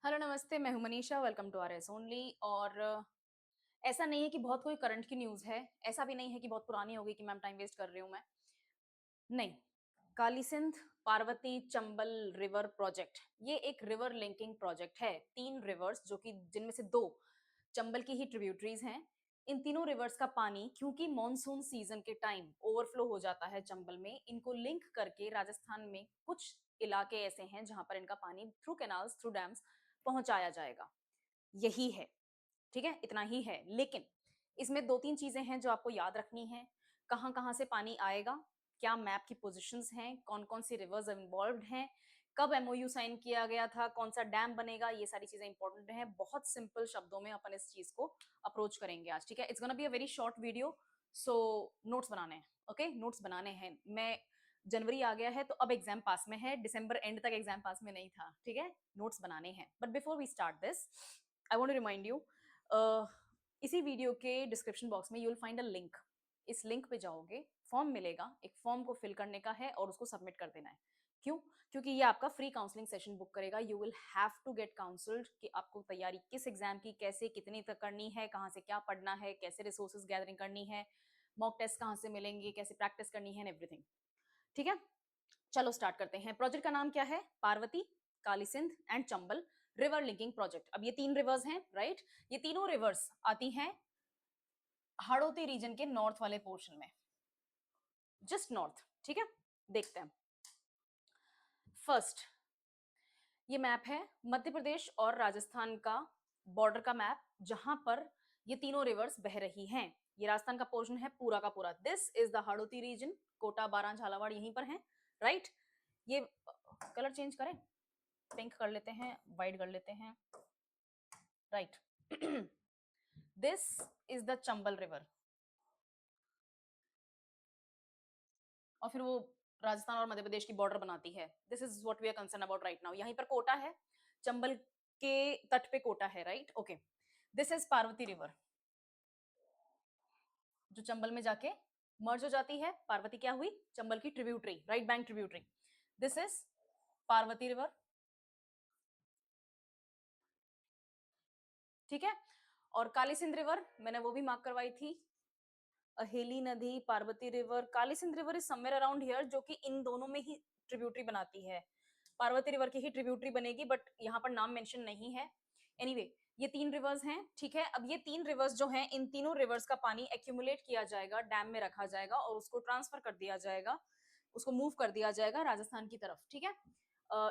Hello नमस्ते, मैं हूं Manisha. Welcome to R S only. और ऐसा नहीं है कि बहुत कोई करंट की न्यूज़ है। ऐसा भी नहीं है कि बहुत पुरानी हो गई कि मैम टाइम वेस्ट कर रही हूं मैं। नहीं। काली सिंध पार्वती चंबल रिवर प्रोजेक्ट, ये एक रिवर लिंकिंग प्रोजेक्ट है। 3 रिवर्स जो कि जिनमें से 2 चंबल की ही ट्रिब्यूटरीज हैं। इन तीनों रिवर्स का पानी क्योंकि मॉनसून सीजन के टाइम ओवरफ्लो हो जाता है चंबल में, इनको लिंक करके राजस्थान में कुछ इलाके ऐसे हैं जहां पर इनका पानी थ्रू कैनाल्स थ्रू डैम्स पहुंचाया जाएगा। यही है। ठीक है, इतना ही है। लेकिन इसमें 2-3 चीजें हैं जो आपको याद रखनी है। कहां कहां से पानी आएगा, क्या मैप की पोजीशंस हैं, कौन कौन सी रिवर्स इन्वॉल्व हैं, कब एमओयू साइन किया गया था, कौन सा डैम बनेगा, ये सारी चीजें इंपॉर्टेंट हैं। बहुत सिंपल शब्दों में अपन इस चीज को अप्रोच करेंगे आज। ठीक है, it's gonna be a very short video. So notes बनाने हैं। ओके, नोट्स बनाने हैं। मैं जनवरी आ गया है तो अब एग्जाम पास में है, दिसंबर एंड तक एग्जाम पास में नहीं था। ठीक है, नोट्स बनाने हैं। But before we start this, I want to remind you, इसी वीडियो के डिस्क्रिप्शन बॉक्स में you will find a link. इस लिंक पे जाओगे, फॉर्म मिलेगा, एक फॉर्म को फिल करने का है और उसको सबमिट कर देना है। क्यों? क्योंकि ये आपका फ्री काउंसलिंग सेशन बुक करेगा। You will have to get counselled कि आपको तैयारी किस एग्जाम की, कैसे, कितनी तक करनी है, कहाँ से क्या पढ़ना है, कैसे रिसोर्सेज गैदरिंग करनी है, मॉक टेस्ट कहाँ से मिलेंगे, कैसे प्रैक्टिस करनी है, एवरीथिंग। ठीक है, चलो स्टार्ट करते हैं। प्रोजेक्ट का नाम क्या है? Parvati, Kali Sindh and Chambal river linking project. अब ये 3 रिवर्स हैं, राइट? ये तीनों रिवर्स आती हैं हाड़ौती रीजन के नॉर्थ वाले पोर्शन में, जस्ट नॉर्थ। ठीक है, देखते हैं। फर्स्ट, ये मैप है मध्य प्रदेश और राजस्थान का बॉर्डर का मैप, जहां पर ये तीनों रिवर्स बह रही हैं। ये राजस्थान का पोर्शन है पूरा का पूरा। This is the Hadoti region. Kota, Baran, Jhalawar यहीं पर है, राइट? ये कलर चेंज करें, पिंक कर लेते हैं, व्हाइट कर लेते हैं, right? This is the Chambal river. और फिर वो राजस्थान और मध्य प्रदेश की बॉर्डर बनाती है। This is what we are concern about right now. यहीं पर कोटा है, चंबल के तट पे कोटा है, right? Okay. This is Parvati river, जो चंबल में जाके मर्ज हो जाती है। पार्वती क्या हुई? चंबल की tributary, right bank tributary. This is Parvati river. ठीक है, और काली सिंध रिवर मैंने वो भी मार्क करवाई थी। अहेली नदी, Parvati river, Kali Sindh river is somewhere around here, जो कि इन दोनों में ही ट्रिब्यूटरी बनाती है। पार्वती रिवर की ही ट्रिब्यूटरी बनेगी, बट यहाँ पर नाम मेंशन नहीं है। एनीवे anyway, ये 3 रिवर्स हैं। ठीक है, अब ये 3 रिवर्स जो हैं, इन तीनों रिवर्स का पानी एक्यूमुलेट किया जाएगा, डैम में रखा जाएगा और उसको ट्रांसफर कर दिया जाएगा, उसको मूव कर दिया जाएगा राजस्थान की तरफ। ठीक है,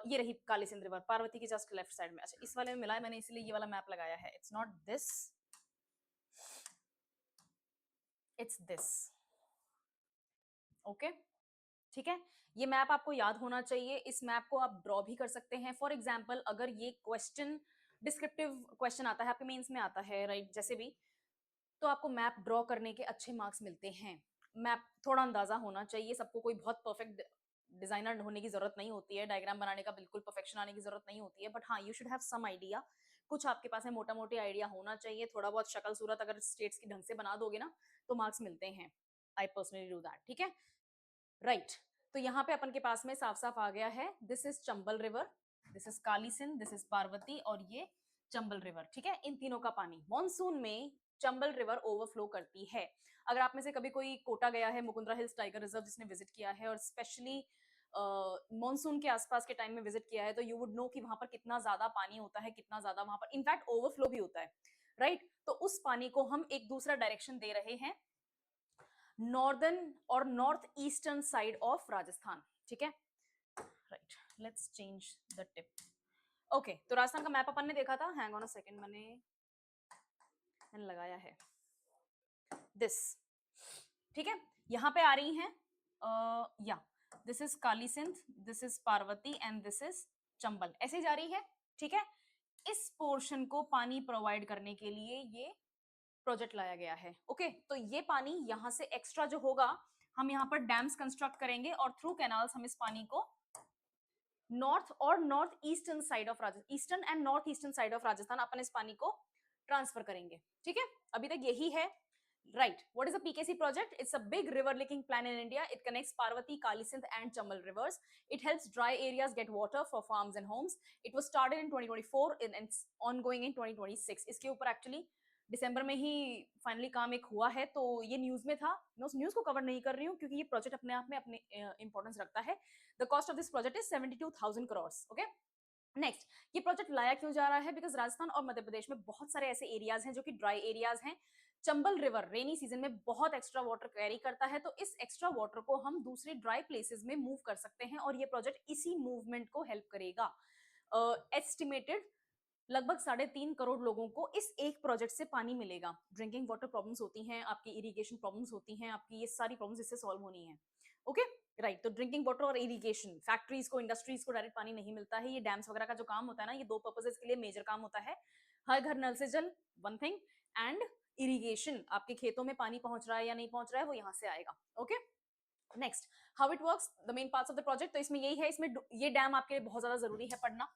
ये रही काली सिंध रिवर, पार्वती की जस्ट लेफ्ट साइड में। अच्छा, इस वाले में मिला है मैंने, इसलिए ये वाला मैप लगाया है। It's not this, it's this. Okay, ठीक है। ये मैप आपको याद होना चाहिए। इस मैप को आप ड्रॉ भी कर सकते हैं। फॉर एग्जाम्पल, अगर ये क्वेश्चन डिस्क्रिप्टिव क्वेश्चन आता है, आपके मेंस में आता है, राइट, जैसे भी, तो आपको मैप ड्रॉ करने के अच्छे मार्क्स मिलते हैं। मैप थोड़ा अंदाजा होना चाहिए सबको, कोई बहुत परफेक्ट डिजाइनर होने की जरूरत नहीं होती है, डायग्राम बनाने का बिल्कुल परफेक्शन आने की जरूरत नहीं होती है। बट हाँ, you should have some idea. कुछ आपके पास है, मोटा मोटी आइडिया होना चाहिए। थोड़ा बहुत शक्ल सूरत अगर स्टेट्स की ढंग से बना दोगे ना, तो मार्क्स मिलते हैं। I personally do that. ठीक है, राइट। तो यहाँ पे अपन के पास में साफ साफ आ गया है, this is Chambal river, this is Kali Sindh, this is Parvati और ये चंबल रिवर। ठीक है, इन तीनों का पानी मॉनसून में चंबल रिवर ओवरफ्लो करती है। अगर आप में से कभी कोई कोटा गया है, मुकुंदरा हिल्स टाइगर रिजर्व जिसने विजिट किया है, और स्पेशली मॉनसून के आसपास के टाइम में विजिट किया है, तो यू वुड नो कि वहां पर कितना ज्यादा पानी होता है, कितना ज्यादा वहां पर इनफैक्ट ओवरफ्लो भी होता है, राइट? तो उस पानी को हम एक दूसरा डायरेक्शन दे रहे हैं, नॉर्दर्न और north eastern side of Rajasthan. ठीक है, right, let's change the tip. Okay, तो राजस्थान का मैप अपन ने देखा था। हैंग ऑन अ सेकंड, मैंने लगाया है दिस। ठीक है, यहां पे आ रही हैं, या this is Kali Sindh, this is Parvati and this is Chambal, ऐसे जा रही है। ठीक है, इस पोर्शन को पानी प्रोवाइड करने के लिए ये प्रोजेक्ट लाया गया है। ओके, तो ये पानी यहां से एक्स्ट्रा जो होगा, हम यहाँ पर डैम्स कंस्ट्रक्ट करेंगे और थ्रू कैनाल्स हम इस पानी को नॉर्थ और north eastern side of Rajasthan, eastern and north eastern side of Rajasthan अपन इस पानी को ट्रांसफर करेंगे। ठीक है, अभी तक यही है। Right. What is a PKC project? It's a big river linking plan in India. It connects Parvati, Kalisindh, and Chambal rivers. It helps dry areas get water for farms and homes. It was started in 2024 and it's ongoing in 2026. इसके ऊपर actually दिसंबर में ही finally काम एक हुआ है, तो ये news में था। मैं उस न्यूज को कवर नहीं कर रही हूँ क्योंकि ये प्रोजेक्ट अपने आप में अपने इंपॉर्टेंस रखता है। The cost of this project is 72,000 crore. Okay, next, ये प्रोजेक्ट लाया क्यों जा रहा है? बिकॉज राजस्थान और मध्य प्रदेश में बहुत सारे ऐसे एरियाज हैं जो कि ड्राई एरियाज हैं। चंबल रिवर रेनी सीजन में बहुत एक्स्ट्रा वाटर कैरी करता है, तो इस एक्स्ट्रा वाटर को हम दूसरे ड्राई प्लेसेस में मूव कर सकते हैं और ये प्रोजेक्ट इसी मूवमेंट को हेल्प करेगा। एस्टिमेटेड लगभग 3.5 करोड़ लोगों को इस एक प्रोजेक्ट से पानी मिलेगा। ड्रिंकिंग वाटर प्रॉब्लम्स होती हैं, आपकी इरिगेशन प्रॉब्लम्स होती हैं, आपकी ये सारी प्रॉब्लम्स इससे सॉल्व होनी है। Okay, right. तो ड्रिंकिंग वाटर और इरिगेशन, फैक्ट्रीज को, इंडस्ट्रीज को डायरेक्ट पानी नहीं मिलता है। ये डैम्स वगैरह का जो काम होता है ना, ये दो पर्पसेस के लिए मेजर काम होता है। हर घर नल से जल, वन थिंग, एंड इरिगेशन, आपके खेतों में पानी पहुंच रहा है या नहीं पहुंच रहा है वो यहां से आएगा। Okay, next, how it works, the main parts of the project. तो इसमें यही है, इसमें ये डैम आपके लिए बहुत ज्यादा जरूरी है पढ़ना।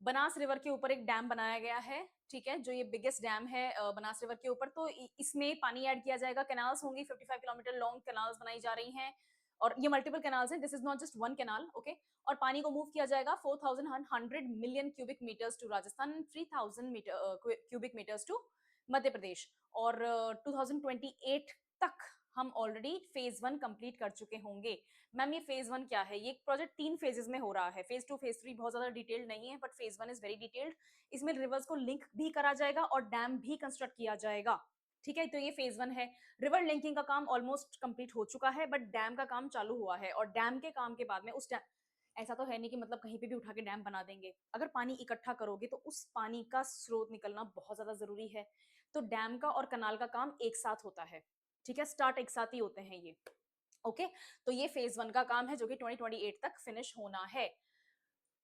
बनास रिवर के ऊपर एक डैम बनाया गया है, ठीक है, जो ये बिगेस्ट डैम है बनास रिवर के ऊपर। तो इसमें पानी ऐड किया जाएगा। कैनाल्स होंगी, 55 किलोमीटर लॉन्ग कैनाल्स बनाई जा रही हैं और ये मल्टीपल कैनाल्स हैं, this is not just one canal. Okay, और पानी को मूव किया जाएगा 4100 million cubic metres to Rajasthan, 3000 cubic metres to Madhya Pradesh. और 2028 तक हम ऑलरेडी फेज 1 कंप्लीट कर चुके होंगे। मैम ये फेज 1 क्या है? ये प्रोजेक्ट 3 फेजेस में हो रहा है। फेज 2 फेज 3 बहुत ज्यादा डिटेल्ड नहीं है, but phase 1 is very detailed. इसमें रिवर्स को लिंक भी करा जाएगा और डैम भी कंस्ट्रक्ट किया जाएगा, ठीक है। तो ये फेज 1 है। रिवर लिंकिंग का काम ऑलमोस्ट कंप्लीट हो चुका है, बट डैम का काम चालू हुआ है और डैम के काम के बाद में उस डैम, ऐसा तो है नहीं कि मतलब कहीं पे भी उठा के डैम बना देंगे। अगर पानी इकट्ठा करोगे तो उस पानी का स्रोत निकलना बहुत ज्यादा जरूरी है। तो डैम का और कनाल का काम एक साथ होता है, ठीक है, स्टार्ट एक साथ ही होते हैं ये। ओके, तो ये फेज 1 का काम है जो कि 2028 तक फिनिश होना है।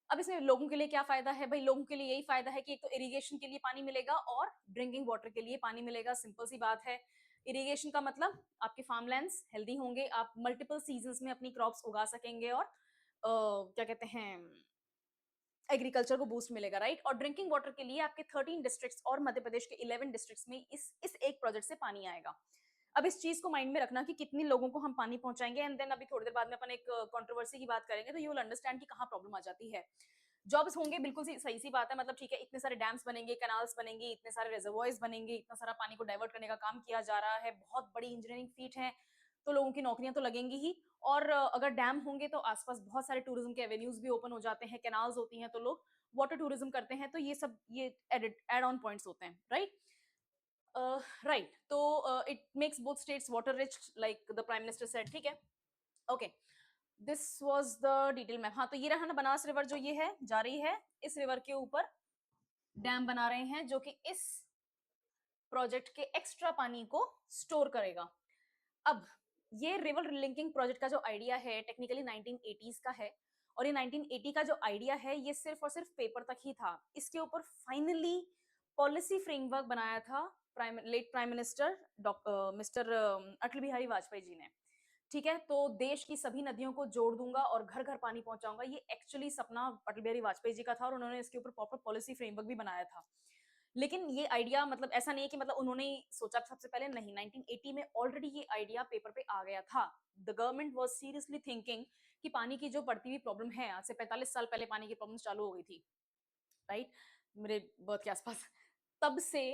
अब इसमें लोगों के लिए क्या फायदा है? भाई लोगों के लिए यही फायदा है कि एक तो इरिगेशन के लिए पानी मिलेगा और ड्रिंकिंग वाटर के लिए पानी मिलेगा। सिंपल सी बात है। इरिगेशन का मतलब आपके फार्मलैंड्स हेल्दी होंगे, आप मल्टीपल सीजन्स में अपनी क्रॉप्स उगा सकेंगे और क्या कहते हैं, एग्रीकल्चर को बूस्ट मिलेगा, राइट। और ड्रिंकिंग वाटर के लिए आपके 13 डिस्ट्रिक्ट्स और मध्य प्रदेश के 11 डिस्ट्रिक्ट्स में इस एक प्रोजेक्ट से पानी आएगा। अब इस चीज को माइंड में रखना कि कितने लोगों को हम पानी पहुंचाएंगे, एंड देन अभी थोड़ी देर बाद में अपन एक कंट्रोवर्सी की बात करेंगे, तो यू विल अंडरस्टैंड कि कहां प्रॉब्लम आ जाती है। जॉब्स होंगे, बिल्कुल सही सी बात है, मतलब ठीक है, इतने सारे डैम्स बनेंगे, कैनाल्स बनेंगे, इतने सारे रिजर्वॉयर्स बनेंगे, इतना सारा पानी को डाइवर्ट करने का काम किया जा रहा है, बहुत बड़ी इंजीनियरिंग फीट है, तो लोगों की नौकरियां तो लगेंगी ही। और अगर डैम होंगे तो आसपास बहुत सारे टूरिज्म के एवेन्यूज भी ओपन हो जाते हैं, कैनाल्स होती हैं तो लोग वाटर टूरिज्म करते हैं, तो ये सब ये एड ऑन पॉइंट्स होते हैं, राइट। राइट, तो it makes both states water rich like the prime minister said, ठीक है। Okay, this was the detail map. हाँ, तो ये रहा ना बनास रिवर, जो ये है जा रही है, इस रिवर के ऊपर डैम बना रहे हैं जो कि इस प्रोजेक्ट के एक्स्ट्रा पानी को स्टोर करेगा। अब ये रिवर लिंकिंग प्रोजेक्ट का जो आइडिया है टेक्निकली 1980s का है, और ये 1980 का जो आइडिया है ये सिर्फ और सिर्फ पेपर तक ही था। इसके ऊपर फाइनली पॉलिसी फ्रेमवर्क बनाया था late prime minister mister Atal Bihari Vajpayee ji ने, ठीक है। तो देश की सभी नदियों को जोड़ दूंगा और घर घर पानी पहुंचाऊंगा, ये एक्चुअली सपना अटल बिहारी वाजपेयी जी का था और उन्होंने इसके ऊपर प्रॉपर पॉलिसी फ्रेमवर्क भी बनाया था। लेकिन ये आइडिया मतलब ऐसा नहीं है कि मतलब उन्होंने सोचा सबसे पहले, नहीं, 1980 में ऑलरेडी ये आइडिया पेपर पे आ गया था। The government was seriously thinking कि पानी की जो बढ़ती हुई प्रॉब्लम है, आज से 45 साल पहले पानी की प्रॉब्लम चालू हो गई थी, राइट, मेरे बर्थ के आसपास, तब से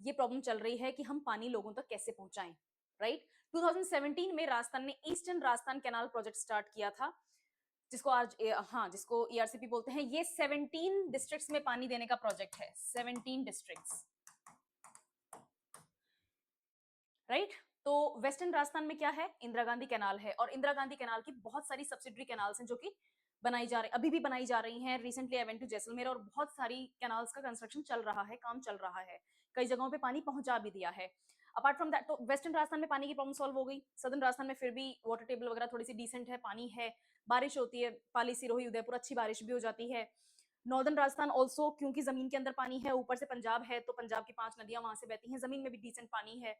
ये प्रॉब्लम चल रही है कि हम पानी लोगों तक कैसे पहुंचाएं, राइट। 2017 में राजस्थान ने eastern Rajasthan canal project start किया था, जिसको आज हाँ, जिसको ईआरसीपी बोलते हैं। ये 17 डिस्ट्रिक्ट्स में पानी देने का प्रोजेक्ट है, 17 डिस्ट्रिक्ट्स, राइट। तो वेस्टर्न राजस्थान में क्या है? इंदिरा गांधी कैनाल है, और इंदिरा गांधी कैनाल की बहुत सारी सब्सिडरी कैनाल्स हैं जो कि बनाई जा रही, अभी भी बनाई जा रही हैं। Recently I went to Jaisalmer और बहुत सारी कैनाल्स का कंस्ट्रक्शन चल रहा है, काम चल रहा है, कई जगहों पे पानी पहुंचा भी दिया है। अपार्ट फ्रॉम दैट, तो वेस्टर्न राजस्थान में पानी की प्रॉब्लम सॉल्व हो गई। सदर्न राजस्थान में फिर भी वाटर टेबल वगैरह थोड़ी सी डिसेंट है, पानी है, बारिश होती है, पाली, सिरोही, उदयपुर अच्छी बारिश भी हो जाती है। नॉर्दर्न राजस्थान ऑल्सो, क्योंकि जमीन के अंदर पानी है, ऊपर से पंजाब है, तो पंजाब की 5 नदियां वहां से बहती हैं, जमीन में भी डिसेंट पानी है।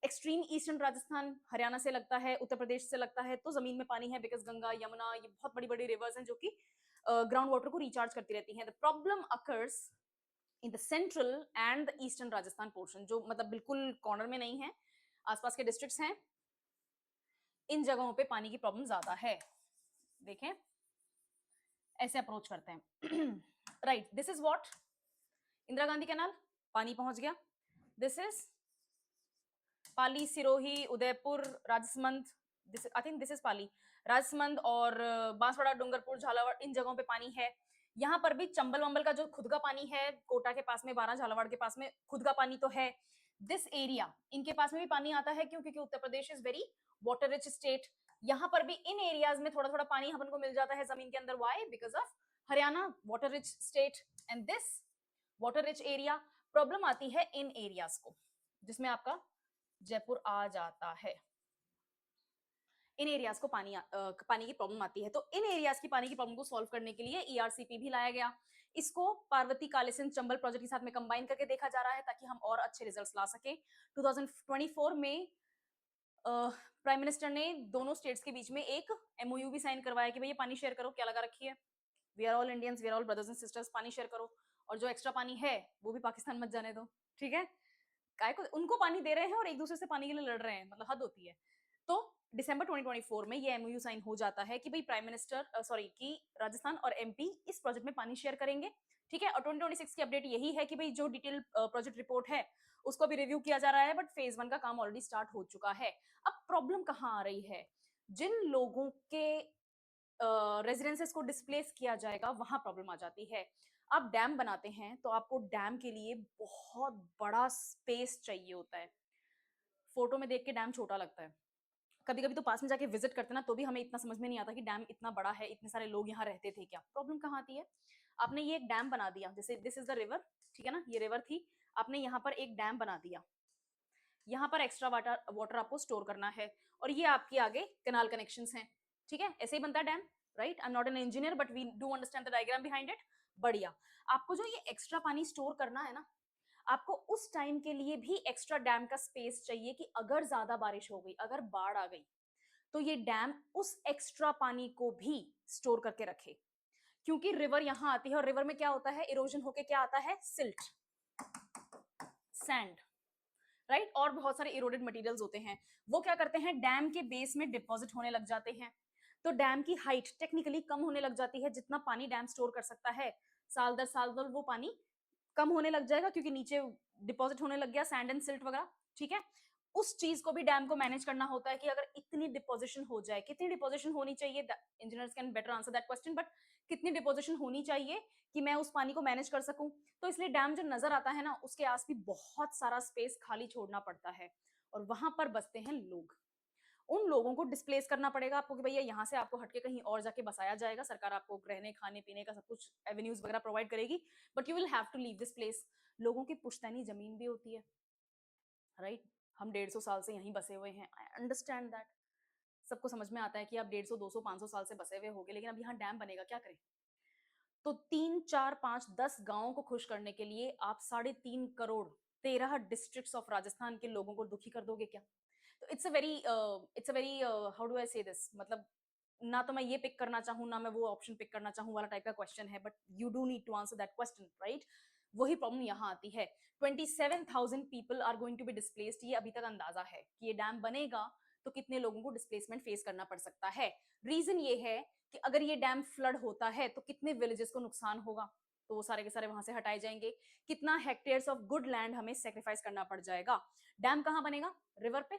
एक्सट्रीम ईस्टर्न राजस्थान हरियाणा से लगता है, उत्तर प्रदेश से लगता है, तो जमीन में पानी है, बिकॉज गंगा, यमुना, ये बहुत बड़ी बड़ी रिवर्स हैं जो कि ग्राउंड वाटर को रिचार्ज करती रहती हैं। The problem occurs in the central and the eastern Rajasthan portion, जो मतलब बिल्कुल कॉर्नर में नहीं है, आसपास के डिस्ट्रिक्ट्स हैं, इन जगहों पे पानी की प्रॉब्लम ज्यादा है। देखें, ऐसे अप्रोच करते हैं। Right, this is what, Indira Gandhi canal, पानी पहुंच गया। This is Pali, Sirohi, Udaipur, Rajsamand, this I think this is Pali, Rajsamand और बांसवाड़ा, डूंगरपुर, झालावाड़, इन जगहों पे पानी है। यहाँ पर भी चंबल वंबल का जो खुद का पानी है, कोटा के पास में, बारह झालावाड़ के पास में खुद का पानी तो है। दिस एरिया, इनके पास में भी पानी आता है, क्यों? क्योंकि Uttar Pradesh is very water rich state. यहाँ पर भी इन एरियाज में थोड़ा थोड़ा पानी अपन को मिल जाता है जमीन के अंदर। Why? Because of Haryana water rich state and this water rich area. Problem आती है इन एरियाज को, जिसमें आपका जयपुर आ जाता है। इन एरियाज को पानी की प्रॉब्लम आती है, तो इन एरियाज की पानी की प्रॉब्लम को सॉल्व करने के लिए ईआरसीपी भी लाया गया। इसको पार्वती कालीसिंध चंबल प्रोजेक्ट के साथ में कंबाइन करके देखा जा रहा है, ताकि हम और अच्छे रिजल्ट्स ला सके। 2024 में प्राइम मिनिस्टर ने दोनों स्टेट्स के बीच में एक एमओयू भी साइन करवाया कि भाई ये पानी शेयर करो, क्या लगा रखी है, we are all Indians, we are all brothers and sisters, पानी शेयर करो, और जो एक्स्ट्रा पानी है वो भी पाकिस्तान मत जाने दो, ठीक है? काय को उनको पानी दे रहे हैं और एक दूसरे से पानी के लिए लड़ रहे हैं, मतलब हद होती है। तो दिसंबर 2024 में ये एमओयू साइन हो जाता है कि भाई प्राइम मिनिस्टर सॉरी कि राजस्थान और एमपी इस प्रोजेक्ट में पानी शेयर करेंगे, ठीक है? और 2026 की अपडेट यही है कि भाई जो डिटेल प्रोजेक्ट रिपोर्ट है उसको भी रिव्यू किया जा रहा है, बट फेज 1 का काम ऑलरेडी स्टार्ट हो चुका है। अब प्रॉब्लम कहाँ आ रही है? जिन लोगों के रेजिडेंसेस को डिस्प्लेस किया जाएगा, वहां प्रॉब्लम आ जाती है। आप डैम बनाते हैं तो आपको डैम के लिए बहुत बड़ा स्पेस चाहिए होता है। फोटो में देख के डैम छोटा लगता है, कभी कभी तो पास में जाके विजिट करते ना तो भी हमें इतना समझ में नहीं आता कि डैम इतना बड़ा है, इतने सारे लोग यहाँ रहते थे क्या। प्रॉब्लम कहाँ आती है? आपने ये एक डैम बना दिया, जैसे दिस इज द रिवर, ठीक है ना, ये रिवर थी, आपने यहाँ पर एक डैम बना दिया, यहाँ पर एक्स्ट्रा वाटर वाटर आपको स्टोर करना है, और ये आपके आगे कैनाल कनेक्शंस हैं, ठीक है? ऐसे ही बनता है dam, right? I am not an engineer but we do understand the diagram behind it. बढ़िया। आपको जो ये एक्स्ट्रा पानी स्टोर करना है ना, आपको उस टाइम के लिए भी एक्स्ट्रा डैम का स्पेस चाहिए कि अगर ज्यादा बारिश हो गई, अगर बाढ़ आ गई, तो ये डैम उस एक्स्ट्रा पानी को भी स्टोर करके रखे। क्योंकि रिवर यहां आती है और रिवर में क्या होता है, इरोजन होके क्या आता है, सिल्ट, सैंड, राइट? और बहुत सारे इरोडेड मटेरियल्स होते हैं, वो क्या करते हैं, डैम के बेस में डिपॉजिट होने लग जाते हैं। तो डैम की हाइट टेक्निकली कम होने लग जाती है, जितना पानी डैम स्टोर कर सकता है, साल दर साल दर वो पानी कम होने लग जाएगा, क्योंकि नीचे डिपॉजिट होने लग गया सैंड एंड सिल्ट वगैरह, ठीक है? उस चीज को भी डैम को मैनेज करना होता है कि अगर इतनी डिपोजिशन हो जाए, कितनी डिपोजिशन होनी चाहिए, engineers can better answer that question, but कितनी डिपोजिशन होनी चाहिए कि मैं उस पानी को मैनेज कर सकूं। तो इसलिए डैम जो नजर आता है ना, उसके आस भी बहुत सारा स्पेस खाली छोड़ना पड़ता है, और वहां पर बसते हैं लोग। उन लोगों को डिस्प्लेस करना पड़ेगा आपको कि भैया यहाँ से आपको हटके कहीं और जाके बसाया जाएगा, सरकार आपको रहने खाने पीने का सब कुछ एवेन्यूज वगैरह प्रोवाइड करेगी, but you will have to leave this place. लोगों की पुश्तैनी जमीन भी होती है, राइट? हम 150 साल से यहीं बसे हुए हैं, आई अंडरस्टैंड दैट, सबको समझ में आता है कि आप 150, 200, 500 साल से बसे हुए होगे, लेकिन अब यहाँ डैम बनेगा, क्या करें? तो 3, 4, 5, 10 गांवों को खुश करने के लिए आप 3.5 करोड़ 13 डिस्ट्रिक्ट्स ऑफ राजस्थान के लोगों को दुखी कर दोगे क्या? तो it's a very how do I से दिस, मतलब ना तो मैं ये पिक करना चाहूँ, ना मैं वो ऑप्शन पिक करना चाहूँ वाला टाइप का क्वेश्चन है, but you do need to answer that question, right? वही प्रॉब्लम यहाँ आती है। 27,000 people are going to be displaced, ये अभी तक अंदाजा है कि ये डैम बनेगा तो कितने लोगों को डिस्प्लेसमेंट फेस करना पड़ सकता है। रीजन ये है कि अगर ये डैम फ्लड होता है तो कितने विलेजेस को नुकसान होगा, तो वो सारे के सारे वहां से हटाए जाएंगे। कितना हेक्टेयर्स ऑफ गुड लैंड हमें सेक्रीफाइस करना पड़ जाएगा। डैम कहाँ बनेगा? रिवर पे।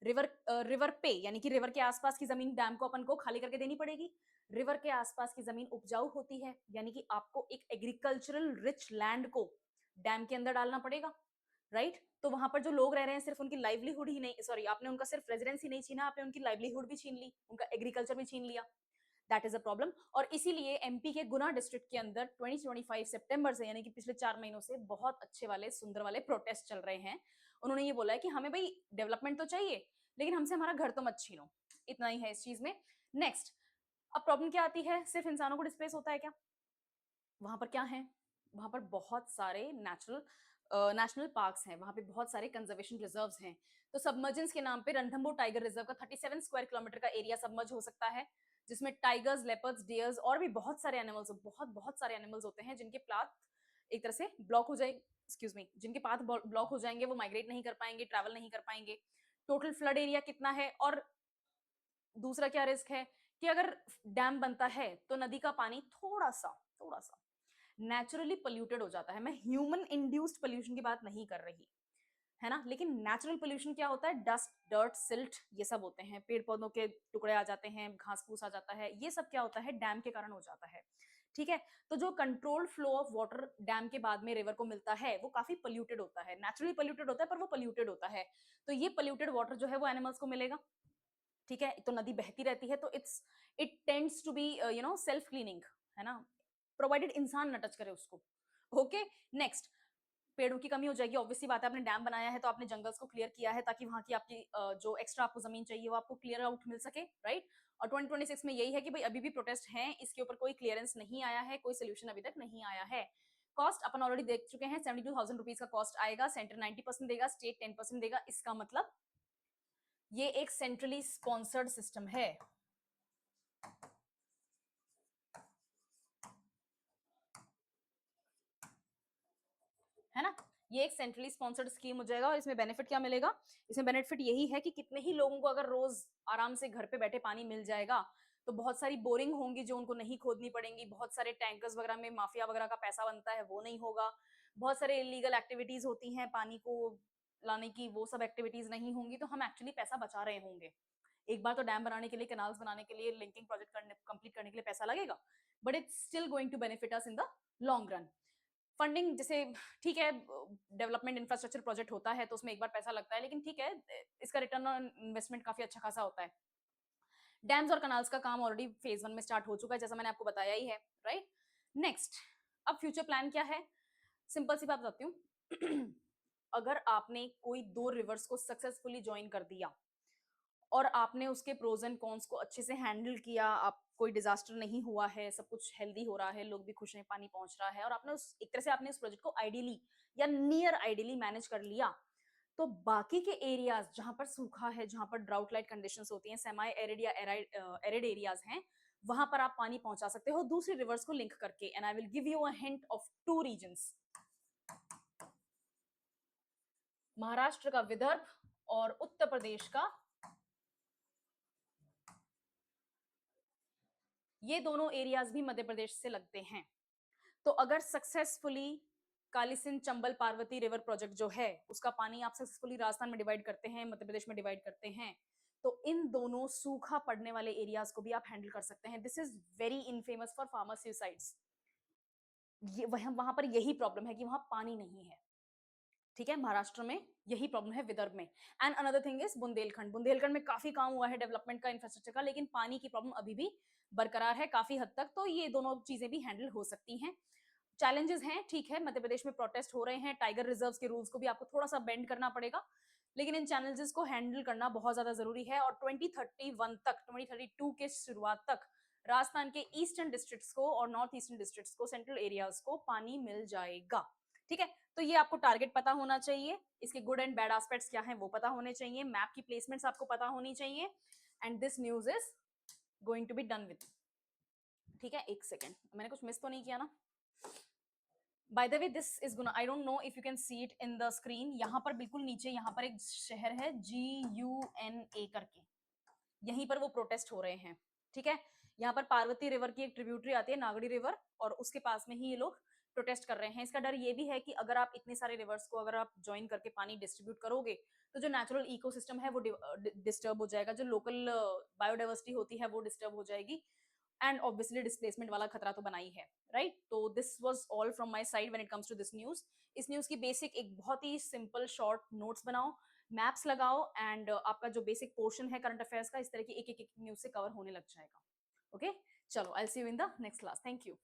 रिवर पे यानी कि रिवर के आसपास की जमीन डैम को अपन को खाली करके देनी पड़ेगी। रिवर के आसपास की जमीन उपजाऊ होती है, यानी कि आपको एक एग्रीकल्चरल रिच लैंड को डैम के अंदर डालना पड़ेगा, राइट? तो वहां पर जो लोग रह रहे हैं, सिर्फ उनकी लाइवलीहुड ही नहीं, सॉरी, आपने उनका सिर्फ रेजिडेंस ही नहीं छीना, आपने उनकी लाइवलीहुड भी छीन ली, उनका एग्रीकल्चर भी छीन लिया। That is a problem. और इसीलिए एमपी के गुना डिस्ट्रिक्ट के अंदर 2025 सितंबर से, यानी कि पिछले 4 महीनों से बहुत अच्छे वाले सुंदर वाले प्रोटेस्ट चल रहे हैं। उन्होंने ये बोला है कि हमें भाई डेवलपमेंट तो चाहिए, लेकिन हमसे हमारा घर तो मत छीनो। इतना ही है इस चीज में। नेक्स्ट, अब प्रॉब्लम क्या आती है? सिर्फ इंसानों को डिस्प्लेस होता है क्या? वहां पर क्या है? वहां पर बहुत सारे नेशनल पार्क्स हैं, वहां पे बहुत सारे कंजर्वेशन रिजर्व्स हैं। तो सबमर्जेंस के नाम पे रणथंभौर टाइगर रिजर्व का 37 स्क्वायर किलोमीटर का एरिया सबमर्ज हो सकता है, जिसमें टाइगर्स, लेपर्ड्स, डियर्स और भी बहुत सारे एनिमल्स, बहुत बहुत सारे एनिमल्स होते हैं जिनके पाथ एक तरह से ब्लॉक हो जाए, एक्सक्यूज मी, जिनके पाथ ब्लॉक हो जाएंगे, वो माइग्रेट नहीं कर पाएंगे, ट्रैवल नहीं कर पाएंगे। टोटल फ्लड एरिया कितना है, और दूसरा क्या रिस्क है कि अगर डैम बनता है तो नदी का पानी थोड़ा सा नेचुरली पोल्यूटेड हो जाता है। मैं ह्यूमन इंड्यूस्ड पोल्यूशन की बात नहीं कर रही, है ना, लेकिन नेचुरल पोल्यूशन क्या होता है, डस्ट, डर्ट, सिल्ट, ये सब होते हैं, पेड़ पौधों के टुकड़े आ जाते हैं, घास फूस आ जाता है, ये सब क्या होता है, डैम के कारण हो जाता है। ठीक है, तो जो controlled flow of water dam के बाद में रिवर को मिलता है वो काफी पोल्यूटेड होता है, नेचुरली पोल्यूटेड होता है पर वो पोल्यूटेड होता है। तो ये पोल्यूटेड वाटर जो है वो एनिमल्स को मिलेगा। ठीक है, तो नदी बहती रहती है तो it tends to be self cleaning, है ना, प्रोवाइडेड इंसान न टच करे उसको। ओके, नेक्स्ट, पेड़ों की कमी हो जाएगी, ऑब्वियसली बात है, आपने डैम बनाया है तो आपने जंगल्स को क्लियर किया है ताकि वहां की आपकी जो एक्स्ट्रा आपको जमीन चाहिए वो आपको क्लियर आउट मिल सके, राइट। और 2026 में यही है कि भाई अभी भी प्रोटेस्ट हैं, इसके ऊपर कोई क्लियरेंस नहीं आया है, कोई सोल्यूशन अभी तक नहीं आया है। कॉस्ट अपन ऑलरेडी देख चुके हैं, 72,000 रुपीज का कॉस्ट आएगा, सेंटर 90% देगा, स्टेट 10% देगा। इसका मतलब ये एक सेंट्रली स्पॉन्सर्ड सिस्टम है। है ना, ये एक सेंट्रली स्पॉन्सर्ड स्कीम हो जाएगा। और इसमें बेनिफिट क्या मिलेगा, इसमें बेनिफिट यही है कि कितने ही लोगों को अगर रोज आराम से घर पे बैठे पानी मिल जाएगा, तो बहुत सारी बोरिंग होंगी जो उनको नहीं खोदनी पड़ेंगी, बहुत सारे टैंकर्स वगैरह में माफिया वगैरह का पैसा बनता है वो नहीं होगा, बहुत सारे इलीगल एक्टिविटीज होती हैं पानी को लाने की, वो सब एक्टिविटीज नहीं होंगी, तो हम एक्चुअली पैसा बचा रहे होंगे। एक बार तो डैम बनाने के लिए, कैनाल्स बनाने के लिए, लिंकिंग प्रोजेक्ट कंप्लीट करने के लिए पैसा लगेगा, but it's still going to benefit us in the long run. Funding जैसे, ठीक है, डेवलपमेंट इंफ्रास्ट्रक्चर प्रोजेक्ट होता है तो उसमें एक बार पैसा लगता है, लेकिन ठीक है, इसका रिटर्न ऑन इन्वेस्टमेंट काफी अच्छा खासा होता है। डैम्स और कनाल्स का काम ऑलरेडी फेज 1 में स्टार्ट हो चुका है, जैसा मैंने आपको बताया ही है, राइट। नेक्स्ट, अब फ्यूचर प्लान क्या है, सिंपल सी बात बताती हूँ। अगर आपने कोई 2 रिवर्स को सक्सेसफुली ज्वाइन कर दिया और आपने उसके प्रोज एंड कॉन्स को अच्छे से हैंडल किया, आप कोई डिजास्टर नहीं हुआ है, सब कुछ हेल्दी हो रहा है, लोग भी खुश हैं, पानी पहुंच रहा है, और आपने उस एक तरह से आपने उस प्रोजेक्ट को आइडियली या नियर आइडियली मैनेज कर लिया, तो बाकी के एरियाज जहां पर सूखा है, जहां पर ड्राउट लाइट कंडीशंस होती हैं, सेमी एरिड या एरिड एरियाज हैं, वहां पर आप पानी पहुंचा सकते हो दूसरी रिवर्स को लिंक करके। And I will give you a hint of 2 reasons, Maharashtra का विदर्भ और उत्तर प्रदेश का, ये दोनों एरियाज भी मध्य प्रदेश से लगते हैं। तो अगर successfully Kalisindh Chambal Parvati river project जो है उसका पानी आप सक्सेसफुली राजस्थान में डिवाइड करते हैं, मध्य प्रदेश में डिवाइड करते हैं, तो इन दोनों सूखा पड़ने वाले एरियाज को भी आप हैंडल कर सकते हैं। This is very infamous for farmer suicides. ये वहां पर यही प्रॉब्लम है कि वहां पानी नहीं है। ठीक है, महाराष्ट्र में यही प्रॉब्लम है, विदर्भ में। And another thing is Bundelkhand, Bundelkhand में काफी काम हुआ है डेवलपमेंट का, इंफ्रास्ट्रक्चर का, लेकिन पानी की प्रॉब्लम अभी भी बरकरार है काफी हद तक। तो ये दोनों चीजें भी हैंडल हो सकती हैं। चैलेंजेस हैं, ठीक है, मध्य प्रदेश में प्रोटेस्ट हो रहे हैं, टाइगर रिजर्व के रूल्स को भी आपको थोड़ा सा बेंड करना पड़ेगा, लेकिन इन चैलेंजेस को हैंडल करना बहुत ज्यादा जरूरी है। और 2031 तक, 2032 के शुरुआत तक राजस्थान के ईस्टर्न डिस्ट्रिक्ट्स को और नॉर्थ ईस्टर्न डिस्ट्रिक्ट्स को, सेंट्रल एरियाज को पानी मिल जाएगा। ठीक है, तो ये आपको टारगेट पता होना चाहिए, इसके गुड एंड बैड एस्पेक्ट्स क्या हैं वो पता होने चाहिए, मैप की प्लेसमेंट्स आपको पता होनी चाहिए, and this news is going to be done with. ठीक है, एक सेकेंड, मैंने कुछ मिस तो नहीं किया ना। By the way this is Guna, I don't know if you can see it in the screen, यहाँ पर बिल्कुल नीचे यहाँ पर एक शहर है GUNA करके, यहीं पर वो प्रोटेस्ट हो रहे हैं। ठीक है, यहाँ पर पार्वती रिवर की एक ट्रिब्यूटरी आती है, नागड़ी रिवर, और उसके पास में ही ये लोग प्रोटेस्ट कर रहे हैं। इसका डर ये भी है कि अगर आप इतने सारे रिवर्स को अगर आप ज्वाइन करके पानी डिस्ट्रीब्यूट करोगे तो जो नेचुरल इकोसिस्टम है वो डिस्टर्ब हो जाएगा, जो लोकल बायोडाइवर्सिटी होती है वो डिस्टर्ब हो जाएगी, एंड ऑब्वियसली डिस्प्लेसमेंट वाला खतरा तो बना ही है, राइट। तो this was all from my side when it comes to this news. इस न्यूज की बेसिक एक बहुत ही सिंपल शॉर्ट नोट्स बनाओ, मैप्स लगाओ, एंड आपका जो बेसिक पोर्शन है करंट अफेयर्स का, इस तरह की एक एक न्यूज से कवर होने लग जाएगा। ओके, चलो, I will see you in the next class. Thank you.